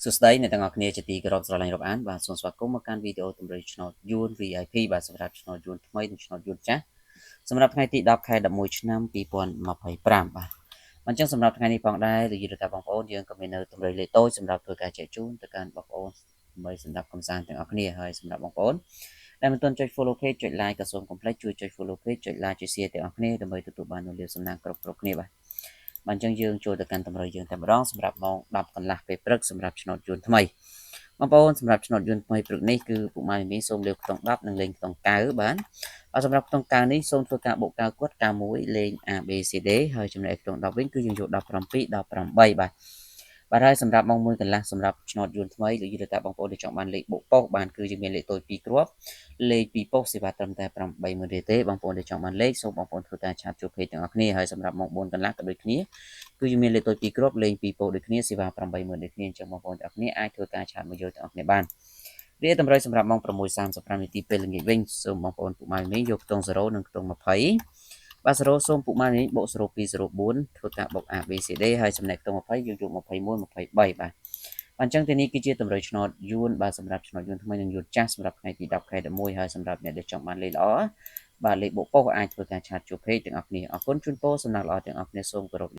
សួស្តីអ្នកទាំងអស់គ្នាជាទីគោរពស្រឡាញ់រាប់អានបាទសូមស្វាគមន៍មកកាន់វីដេអូតម្រុយឆ្នោតយួន VIP បាទសម្រាប់ឆ្នោតយួនថ្មីនិងឆ្នោតយួនចាស់សម្រាប់ថ្ងៃទី10ខែ11ឆ្នាំ2025បាទអញ្ចឹងសម្រាប់ថ្ងៃនេះផងដែរលោកយាយរដ្ឋាបងប្អូនយើងក៏មាននៅតម្រុយលេខតូចសម្រាប់ធ្វើការចែកជូនទៅកាន់បងប្អូនដើម្បីសម្រាប់កំសាន្តទាំងអស់គ្នាហើយសម្រាប់បងប្អូនដែលមិនទាន់ចុច follow page ចុច like ក៏សូមកុំភ្លេចជួយចុច follow page ចុច like ចុច share ទាំងអស់គ្នាដើម្បីទទួលបាននូវលាភសំណាងគ្រប់គ្នាបាទអញ្ចឹងយើងចូលទៅកាន់តម្រុយយើងតែម្ដងសម្រាប់ម៉ោង10កន្លះពេលព្រឹកសម្រាប់ឆ្នោតយួនថ្មីបងប្អូនសម្រាប់ឆ្នោតយួនថ្មីព្រឹកនេះគឺពុកម៉ែមីសូមលេខខ្ទង់10និងលេខខ្ទង់9បាទសម្រាប់ខ្ទង់9នេះសូមធ្វើការបូក9គាត់9លេខ ABCD ហើយចំណែកខ្ទង់10វិញគឺយើងយក17 18បាទហើយសម្រាប់ម៉ោង1កន្លះសម្រាប់ឆ្នោតយួនថ្មីលោកយល់ថាបងប្អូនដែលចង់បានលេខបូកប៉ុសបានគឺយើងមានលេខតូច2គ្រាប់លេខ2ប៉ុសសេវាត្រឹមតែ80000រៀលទេបងប្អូនដែលចង់បានលេខសូមបងប្អូនធ្វើការឆាតជួបពេកទាំងអស់គ្នាហើយសម្រាប់ម៉ោង4កន្លះក៏ដូចគ្នាគឺយើងមានលេខតូច2គ្រាប់លេខ2ប៉ុសដូចគ្នាសេវា80000ដូចគ្នាអញ្ចឹងបងប្អូនទាំងអស់គ្នាអាចធ្វើការឆាតមកយកទាំងអស់គ្នាបានវាតម្រូវសម្រាប់ម៉ោង6:35នាទីពេលល្ងាចវិញសូមបងប្អូនពុកម៉ែមីយកខ្ទង់0និងខ្ទង់20បាទ0សូមពុកម៉ែមីបូក0204ធ្វើការបូក ABCD ហើយចំណែកខ្ទង់20យើងយក21 23បាទអញ្ចឹងទីនេះគឺជាតម្រូវឆ្នោតយួនបាទសម្រាប់ឆ្នោតយួនថ្មីនិងយួនចាស់សម្រាប់ថ្ងៃទី10ខែ11ហើយសម្រាប់អ្នកដែលចង់បានលេខល្អបាទលេខបូកប៉ុសអាចធ្វើការឆាតជួបពេកទាំងអស់គ្នាអរគុណជូនពរសំណាងល្អទាំងអស់គ្នាសូមគោរព